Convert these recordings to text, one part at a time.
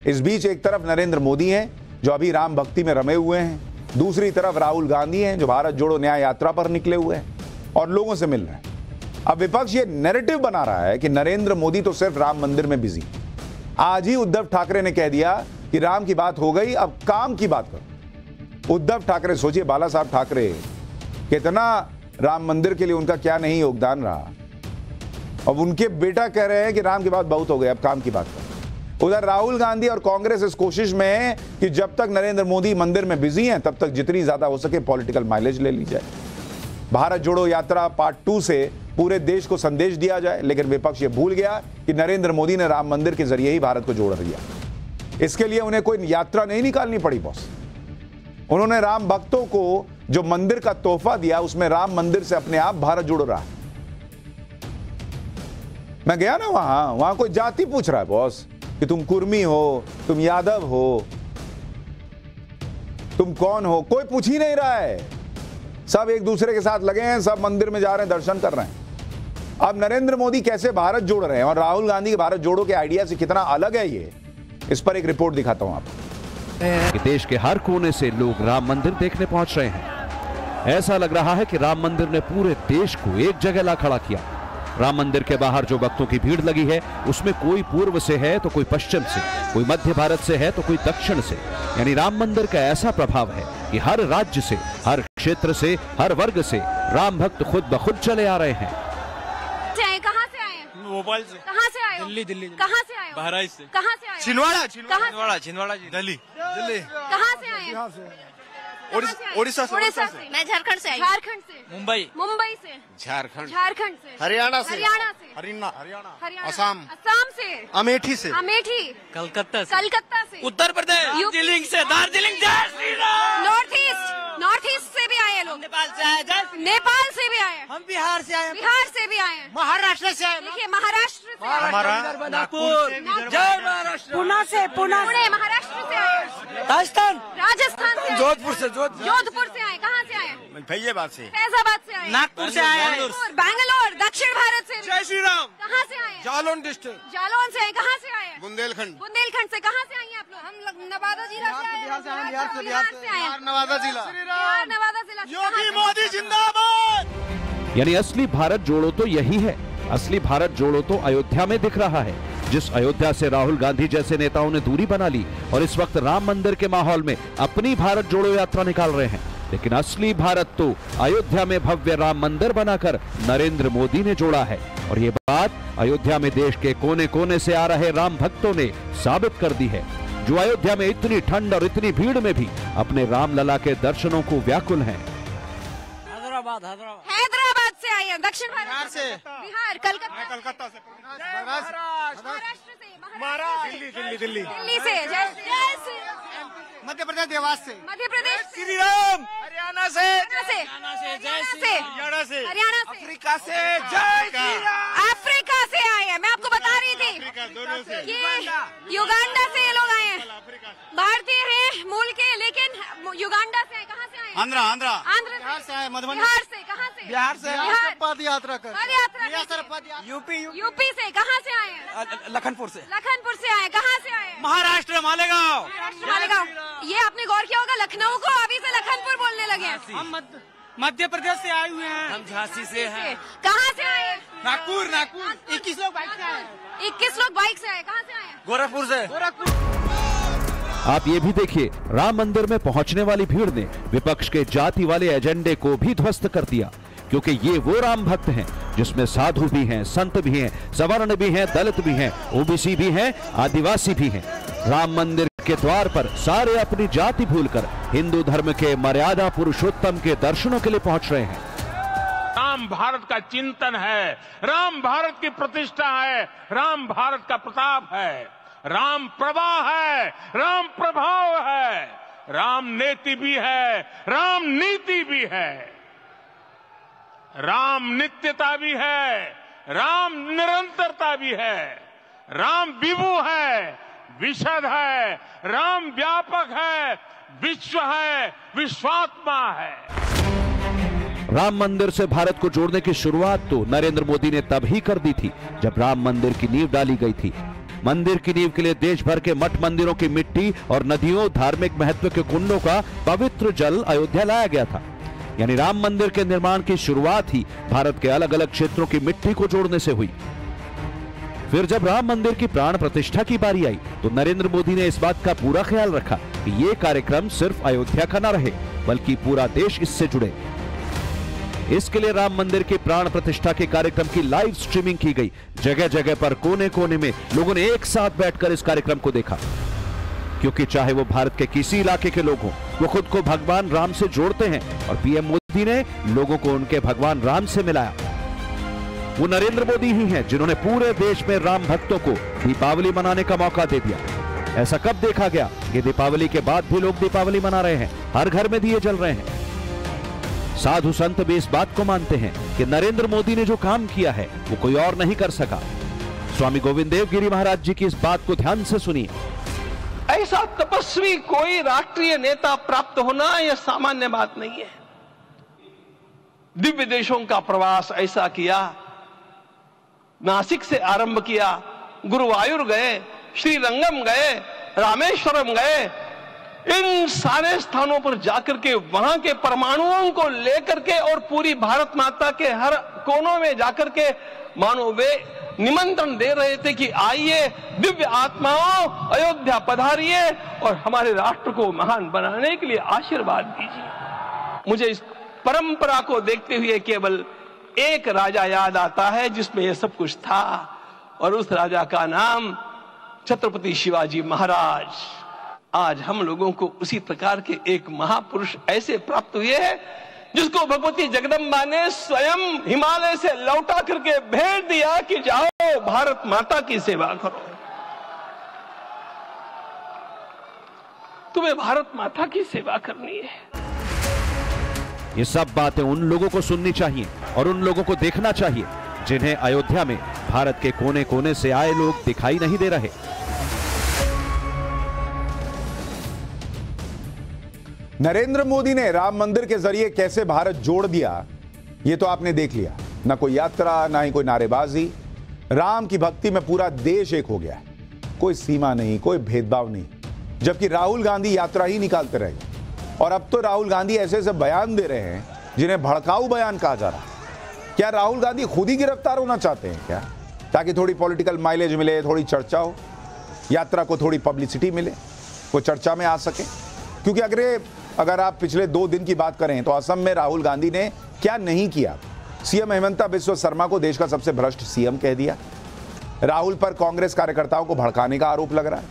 इस बीच एक तरफ नरेंद्र मोदी हैं जो अभी राम भक्ति में रमे हुए हैं, दूसरी तरफ राहुल गांधी हैं जो भारत जोड़ो न्याय यात्रा पर निकले हुए हैं और लोगों से मिल रहे हैं। अब विपक्ष ये नैरेटिव बना रहा है कि नरेंद्र मोदी तो सिर्फ राम मंदिर में बिजी। आज ही उद्धव ठाकरे ने कह दिया कि राम की बात हो गई, अब काम की बात करो। उद्धव ठाकरे, सोचिए बाला साहब ठाकरे, कितना राम मंदिर के लिए उनका क्या नहीं योगदान रहा। अब उनके बेटा कह रहे हैं कि राम की बात बहुत हो गई, अब काम की बात करो। उधर राहुल गांधी और कांग्रेस इस कोशिश में है कि जब तक नरेंद्र मोदी मंदिर में बिजी हैं तब तक जितनी ज्यादा हो सके पॉलिटिकल माइलेज ले ली जाए। भारत जोड़ो यात्रा पार्ट 2 से पूरे देश को संदेश दिया जाए, लेकिन विपक्ष ये भूल गया कि नरेंद्र मोदी ने राम मंदिर के जरिए ही भारत को जोड़ दिया। इसके लिए उन्हें कोई यात्रा नहीं निकालनी पड़ी बॉस। उन्होंने राम भक्तों को जो मंदिर का तोहफा दिया उसमें राम मंदिर से अपने आप भारत जुड़ रहा है। मैं गया ना वहां कोई जाति पूछ रहा है बॉस कि तुम कुर्मी हो, तुम यादव हो, तुम कौन हो, कोई पूछ ही नहीं रहा है। सब एक दूसरे के साथ लगे हैं, सब मंदिर में जा रहे हैं, दर्शन कर रहे हैं। अब नरेंद्र मोदी कैसे भारत जोड़ रहे हैं और राहुल गांधी के भारत जोड़ो के आइडिया से कितना अलग है ये, इस पर एक रिपोर्ट दिखाता हूं आपको। कि देश के हर कोने से लोग राम मंदिर देखने पहुंच रहे हैं। ऐसा लग रहा है कि राम मंदिर ने पूरे देश को एक जगह ला खड़ा किया। राम मंदिर के बाहर जो भक्तों की भीड़ लगी है उसमें कोई पूर्व से है तो कोई पश्चिम से, कोई मध्य भारत से है तो कोई दक्षिण से। यानी राम मंदिर का ऐसा प्रभाव है कि हर राज्य से, हर क्षेत्र से, हर वर्ग से राम भक्त खुद ब खुद चले आ रहे हैं। कहाँ से आए? भोपाल से। कहाँ से आए? दिल्ली। कहाँ से आए? बहराइच से। कहाँ से आए? छिंदवाड़ा जी, दिल्ली। कहाँ से आए? उड़ीसा से। मैं झारखंड से आई। झारखंड से। मुंबई से। झारखंड से। हरियाणा से। हरियाणा। असम से। अमेठी से। कलकत्ता से। उत्तर प्रदेश। दार्जिलिंग से। नॉर्थ ईस्ट से भी आए लोग। नेपाल से भी आए। हम बिहार से आए। महाराष्ट्र से आए। देखिए महाराष्ट्र से। हमारा नागपुर। जय महाराष्ट्र। पुणे महाराष्ट्र से आए। राजस्थान से। जोधपुर से आए। कहाँ से आए? फैजाबाद से आए। नागपुर से आए। बैंगलोर दक्षिण भारत से। जय श्री राम। कहाँ से आए? जालौन डिस्ट्रिक्ट। जालौन से आए। कहाँ से आए? बुंदेलखंड से। कहाँ से आई हैं आप लोग? हम लोग नवादा जिला से आए। बिहार से नवादा जिला। योगी मोदी जिंदाबाद। यानी असली भारत जोड़ो तो यही है। असली भारत जोड़ो तो अयोध्या में दिख रहा है, जिस अयोध्या से राहुल गांधी जैसे नेताओं ने दूरी बना ली और इस वक्त राम मंदिर के माहौल में अपनी भारत जोड़ो यात्रा निकाल रहे हैं। लेकिन असली भारत तो अयोध्या में भव्य राम मंदिर बनाकर नरेंद्र मोदी ने जोड़ा है। और ये बात अयोध्या में देश के कोने कोने से आ रहे राम भक्तों ने साबित कर दी है, जो अयोध्या में इतनी ठंड और इतनी भीड़ में भी अपने रामलला के दर्शनों को व्याकुल हैं। हैदराबाद से आए हैं। दक्षिण भारत से। बिहार। कलकत्ता से। महाराष्ट्र से। दिल्ली से। मध्य प्रदेश देवास से। श्री राम। हरियाणा से। अफ्रीका से। जय श्री राम। अफ्रीका से आए हैं। मैं आपको बता रही थी कि युगांडा से ये लोग आए हैं। भारतीय हैं मूल के, लेकिन युगांडा से आए। कहाँ से आए? आंध्रा बिहार से आए। मधुबनी। बिहार से। कहाँ से? बिहार से। पद यात्रा कर। यूपी से। कहाँ से आए हैं? लखनपुर से आए। कहाँ से आए? महाराष्ट्र मालेगांव। ये आपने गौर किया होगा, लखनऊ को अभी से लखनपुर बोलने लगे हैं। हम मध्य प्रदेश से आए हुए हैं। हम झांसी से हैं। कहाँ से आए? नागपुर। 21 लोग बाइक से आए। 21 लोग बाइक से आए। कहाँ से आए? गोरखपुर से। आप ये भी देखिए, राम मंदिर में पहुंचने वाली भीड़ ने विपक्ष के जाति वाले एजेंडे को भी ध्वस्त कर दिया, क्योंकि ये वो राम भक्त हैं जिसमें साधु भी हैं, संत भी हैं, सवर्ण भी हैं, दलित भी हैं, ओबीसी भी हैं, आदिवासी भी हैं। राम मंदिर के द्वार पर सारे अपनी जाति भूलकर हिंदू धर्म के मर्यादा पुरुषोत्तम के दर्शनों के लिए पहुंच रहे हैं। राम भारत का चिंतन है, राम भारत की प्रतिष्ठा है, राम भारत का प्रताप है, राम प्रवाह है, राम प्रभाव है, राम नेति भी है, राम नीति भी है, राम नित्यता भी है, राम निरंतरता भी है, राम विभु है, विशद है, राम व्यापक है, विश्व है, विश्वात्मा है। राम मंदिर से भारत को जोड़ने की शुरुआत तो नरेंद्र मोदी ने तब ही कर दी थी जब राम मंदिर की नींव डाली गई थी। मंदिर की नींव के लिए देश भर के मठ मंदिरों की मिट्टी और नदियों, धार्मिक महत्व के कुंडों का पवित्र जल अयोध्या लाया गया था। यानी राम मंदिर के निर्माण की शुरुआत ही भारत के अलग अलग क्षेत्रों की मिट्टी को जोड़ने से हुई। फिर जब राम मंदिर की प्राण प्रतिष्ठा की बारी आई तो नरेंद्र मोदी ने इस बात का पूरा ख्याल रखा कि ये कार्यक्रम सिर्फ अयोध्या का न रहे बल्कि पूरा देश इससे जुड़े। इसके लिए राम मंदिर की प्राण प्रतिष्ठा के कार्यक्रम की लाइव स्ट्रीमिंग की गई। जगह जगह पर कोने कोने में लोगों ने एक साथ बैठकर इस कार्यक्रम को देखा, क्योंकि चाहे वो भारत के किसी इलाके के लोग हों, वो खुद को भगवान राम से जोड़ते हैं और पीएम मोदी ने लोगों को उनके भगवान राम से मिलाया। वो नरेंद्र मोदी ही हैं जिन्होंने पूरे देश में राम भक्तों को दीपावली मनाने का मौका दे दिया। ऐसा कब देखा गया कि दीपावली के बाद भी लोग दीपावली मना रहे हैं, हर घर में दिए जल रहे हैं। साधु संत भी इस बात को मानते हैं कि नरेंद्र मोदी ने जो काम किया है वो कोई और नहीं कर सका। स्वामी गोविंद देव गिरी महाराज जी की इस बात को ध्यान से सुनिए। ऐसा तपस्वी कोई राष्ट्रीय नेता प्राप्त होना यह सामान्य बात नहीं है। दिव्य देशों का प्रवास ऐसा किया, नासिक से आरंभ किया, गुरुवायूर गए, श्रीरंगम गए, रामेश्वरम गए, इन सारे स्थानों पर जाकर के वहां के परमाणुओं को लेकर के और पूरी भारत माता के हर कोनों में जाकर के मानो वे निमंत्रण दे रहे थे कि आइए दिव्य आत्माओं, अयोध्या पधारिए और हमारे राष्ट्र को महान बनाने के लिए आशीर्वाद दीजिए। मुझे इस परंपरा को देखते हुए केवल एक राजा याद आता है जिसमें यह सब कुछ था, और उस राजा का नाम छत्रपति शिवाजी महाराज। आज हम लोगों को उसी प्रकार के एक महापुरुष ऐसे प्राप्त हुए हैं जिसको भगवती जगदम्बा ने स्वयं हिमालय से लौटा करके भेज दिया कि जाओ भारत माता की सेवा करो। तुम्हें भारत माता की सेवा करनी है। ये सब बातें उन लोगों को सुननी चाहिए और उन लोगों को देखना चाहिए जिन्हें अयोध्या में भारत के कोने कोने से आए लोग दिखाई नहीं दे रहे। नरेंद्र मोदी ने राम मंदिर के जरिए कैसे भारत जोड़ दिया, ये तो आपने देख लिया। ना कोई यात्रा, ना ही कोई नारेबाजी। राम की भक्ति में पूरा देश एक हो गया है। कोई सीमा नहीं, कोई भेदभाव नहीं। जबकि राहुल गांधी यात्रा ही निकालते रहे, और अब तो राहुल गांधी ऐसे ऐसे बयान दे रहे हैं जिन्हें भड़काऊ बयान कहा जा रहा है। क्या राहुल गांधी खुद ही गिरफ्तार होना चाहते हैं क्या, ताकि थोड़ी पॉलिटिकल माइलेज मिले, थोड़ी चर्चा हो, यात्रा को थोड़ी पब्लिसिटी मिले, वो चर्चा में आ सके? क्योंकि अगर आप पिछले 2 दिन की बात करें तो असम में राहुल गांधी ने क्या नहीं किया। सीएम हेमंता बिस्वा शर्मा को देश का सबसे भ्रष्ट सीएम कह दिया। राहुल पर कांग्रेस कार्यकर्ताओं को भड़काने का आरोप लग रहा है,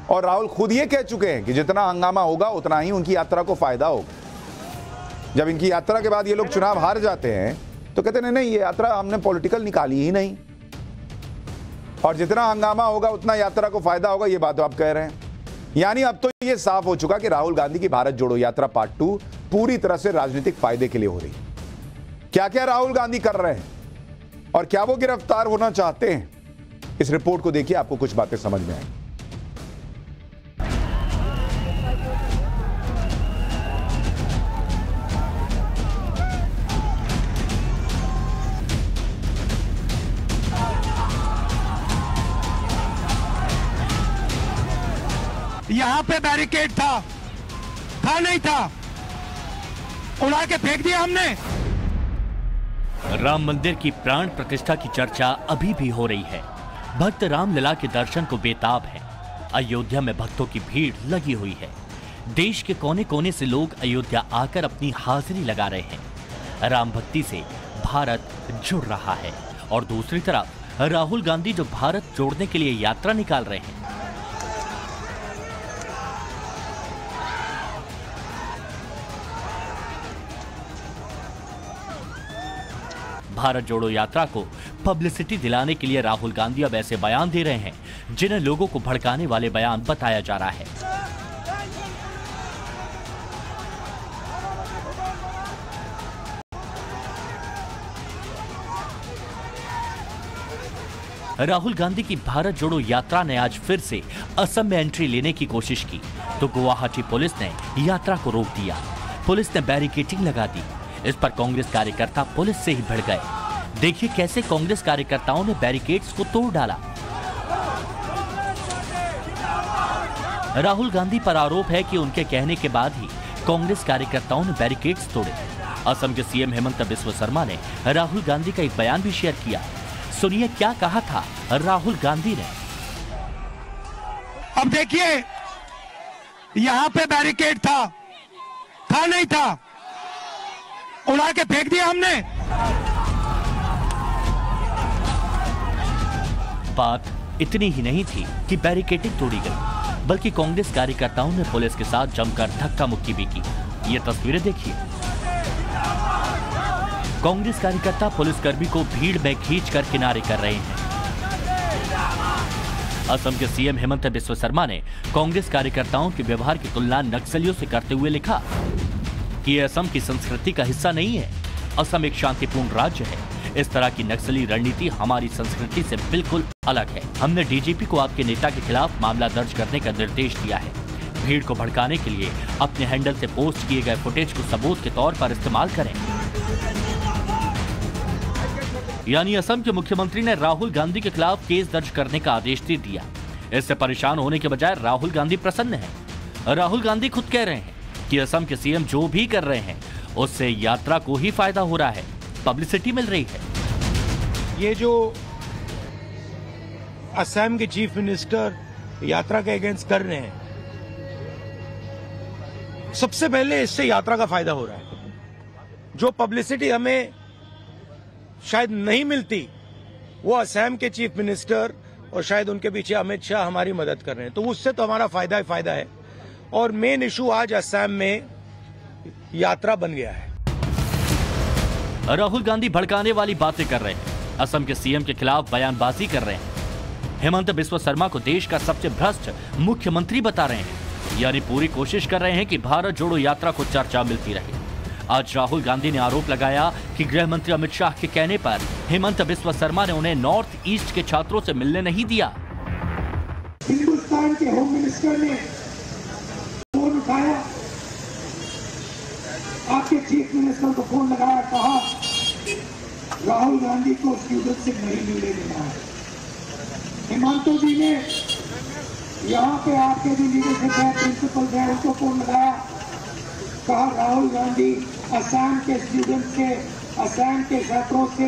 और राहुल खुद ये कह चुके हैं कि जितना हंगामा होगा उतना ही उनकी यात्रा को फायदा होगा। जब इनकी यात्रा के बाद ये लोग चुनाव हार जाते हैं तो कहते हैं नहीं, ये यात्रा हमने पॉलिटिकल निकाली ही नहीं, और जितना हंगामा होगा उतना यात्रा को फायदा होगा। ये बात आप कह रहे हैं। यानी अब तो ये साफ हो चुका कि राहुल गांधी की भारत जोड़ो यात्रा पार्ट 2 पूरी तरह से राजनीतिक फायदे के लिए हो रही। क्या क्या राहुल गांधी कर रहे हैं और क्या वो गिरफ्तार होना चाहते हैं, इस रिपोर्ट को देखिए, आपको कुछ बातें समझ में आएंगी। यहाँ पे बैरिकेड था नहीं था, उड़ा के फेंक दिया हमने। राम मंदिर की प्राण प्रतिष्ठा की चर्चा अभी भी हो रही है। भक्त रामलला के दर्शन को बेताब है। अयोध्या में भक्तों की भीड़ लगी हुई है। देश के कोने कोने से लोग अयोध्या आकर अपनी हाजिरी लगा रहे हैं। राम भक्ति से भारत जुड़ रहा है, और दूसरी तरफ राहुल गांधी जो भारत जोड़ने के लिए यात्रा निकाल रहे हैं। भारत जोड़ो यात्रा को पब्लिसिटी दिलाने के लिए राहुल गांधी अब ऐसे बयान दे रहे हैं जिन्हें लोगों को भड़काने वाले बयान बताया जा रहा है। राहुल गांधी की भारत जोड़ो यात्रा ने आज फिर से असम में एंट्री लेने की कोशिश की तो गुवाहाटी पुलिस ने यात्रा को रोक दिया। पुलिस ने बैरिकेडिंग लगा दी। इस पर कांग्रेस कार्यकर्ता पुलिस से ही भिड़ गए। देखिए कैसे कांग्रेस कार्यकर्ताओं ने बैरिकेड्स को तोड़ डाला। राहुल गांधी पर आरोप है कि उनके कहने के बाद ही कांग्रेस कार्यकर्ताओं ने बैरिकेड्स तोड़े। असम के सीएम हेमंत बिस्वा शर्मा ने राहुल गांधी का एक बयान भी शेयर किया। सुनिए क्या कहा था राहुल गांधी ने। अब देखिए, यहाँ पे बैरिकेड था नहीं था, उड़ा के फेंक दिया हमने। बात इतनी ही नहीं थी कि बैरिकेडिंग तोड़ी गई, बल्कि कांग्रेस कार्यकर्ताओं ने पुलिस के साथ जमकर धक्का मुक्की भी की। ये तस्वीरें देखिए। कांग्रेस कार्यकर्ता पुलिसकर्मी को भीड़ में खींचकर किनारे कर रहे हैं। असम के सीएम हेमंत बिस्वा शर्मा ने कांग्रेस कार्यकर्ताओं के व्यवहार की तुलना नक्सलियों से करते हुए लिखा कि यह असम की संस्कृति का हिस्सा नहीं है। असम एक शांतिपूर्ण राज्य है। इस तरह की नक्सली रणनीति हमारी संस्कृति से बिल्कुल अलग है। हमने डीजीपी को आपके नेता के खिलाफ मामला दर्ज करने का निर्देश दिया है। भीड़ को भड़काने के लिए अपने हैंडल से पोस्ट किए गए फुटेज को सबूत के तौर पर इस्तेमाल करें। यानी असम के मुख्यमंत्री ने राहुल गांधी के खिलाफ केस दर्ज करने का आदेश दे दिया। इससे परेशान होने के बजाय राहुल गांधी प्रसन्न हैं। राहुल गांधी खुद कह रहे हैं कि असम के सीएम जो भी कर रहे हैं उससे यात्रा को ही फायदा हो रहा है, पब्लिसिटी मिल रही है। ये जो असम के चीफ मिनिस्टर यात्रा के अगेंस्ट कर रहे हैं, सबसे पहले इससे यात्रा का फायदा हो रहा है। जो पब्लिसिटी हमें शायद नहीं मिलती, वो असम के चीफ मिनिस्टर और शायद उनके पीछे अमित शाह हमारी मदद कर रहे हैं, तो उससे तो हमारा फायदा ही फायदा है। और मेन इशू आज असम में यात्रा बन गया है। राहुल गांधी भड़काने वाली बातें कर रहे हैं, असम के सीएम के खिलाफ बयानबाजी कर रहे हैं। हेमंत बिस्वा शर्मा को देश का सबसे भ्रष्ट मुख्यमंत्री बता रहे हैं, यानी पूरी कोशिश कर रहे हैं कि भारत जोड़ो यात्रा को चर्चा मिलती रहे। आज राहुल गांधी ने आरोप लगाया कि गृह मंत्री अमित शाह के कहने पर हेमंत बिस्वा शर्मा ने उन्हें नॉर्थ ईस्ट के छात्रों से मिलने नहीं दिया। हिंदुस्तान के होम मिनिस्टर ने फोन उठाया, आपके चीफ मिनिस्टर को फोन लगाया, कहा राहुल गांधी को स्टूडेंट से नहीं मिलने देना है। हेमंत जी ने यहाँ पे आपके जो लीडरशिप है, प्रिंसिपल है, उनको फोन लगाया, कहा राहुल गांधी असम के स्टूडेंट से, असम के छात्रों से,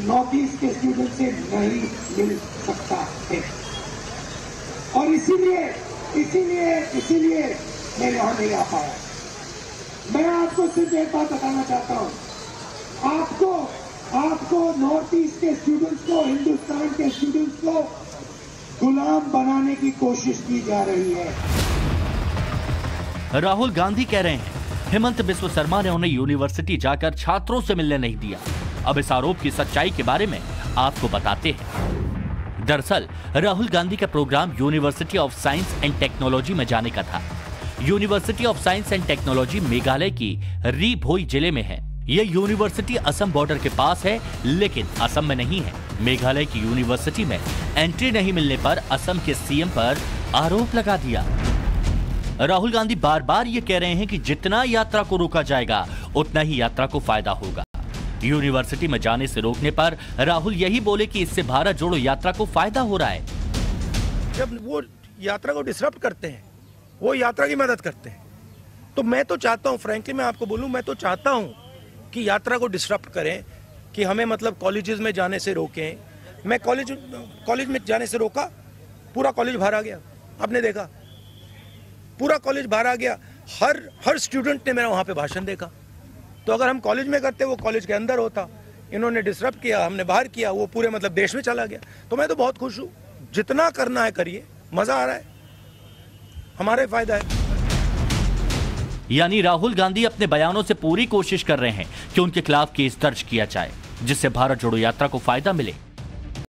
नॉर्थ ईस्ट के स्टूडेंट से नहीं मिल सकता है। और इसीलिए मैं यहाँ नहीं आ पाया। मैं आपको सिर्फ एक बात बताना चाहता हूँ, आपको नॉर्थ ईस्ट के स्टूडेंट्स को, हिंदुस्तान के स्टूडेंट्स को गुलाम बनाने की कोशिश की जा रही है। राहुल गांधी कह रहे हैं हेमंत बिस्वा शर्मा ने उन्हें यूनिवर्सिटी जाकर छात्रों से मिलने नहीं दिया। अब इस आरोप की सच्चाई के बारे में आपको बताते हैं। दरअसल राहुल गांधी का program university of science and technology में जाने का था। University of science and technology Meghalaya की री भोई जिले में है। यह यूनिवर्सिटी असम बॉर्डर के पास है, लेकिन असम में नहीं है। मेघालय की यूनिवर्सिटी में एंट्री नहीं मिलने पर असम के सीएम पर आरोप लगा दिया। राहुल गांधी बार बार ये कह रहे हैं कि जितना यात्रा को रोका जाएगा उतना ही यात्रा को फायदा होगा। यूनिवर्सिटी में जाने से रोकने पर राहुल यही बोले कि इससे भारत जोड़ो यात्रा को फायदा हो रहा है। जब वो यात्रा को डिसरप्ट करते हैं, वो यात्रा की मदद करते हैं, तो मैं तो चाहता हूं, फ्रैंकली मैं आपको बोलूं, मैं तो चाहता हूं कि यात्रा को डिसरप्ट करें, कि हमें मतलब कॉलेजेस में जाने से रोकें। मैं कॉलेज में जाने से रोका, पूरा कॉलेज बाहर आ गया। आपने देखा पूरा कॉलेज बाहर आ गया, हर स्टूडेंट ने मेरा वहां पे भाषण देखा। तो अगर हम कॉलेज में करते, वो कॉलेज के अंदर होता। इन्होंने डिसरप्ट किया, हमने बाहर किया, वो पूरे मतलब देश में चला गया। तो मैं तो बहुत खुश हूं, जितना करना है करिए, मजा आ रहा है, हमारा फायदा है। यानी राहुल गांधी अपने बयानों से पूरी कोशिश कर रहे हैं कि उनके खिलाफ केस दर्ज किया जाए, जिससे भारत जोड़ो यात्रा को फायदा मिले।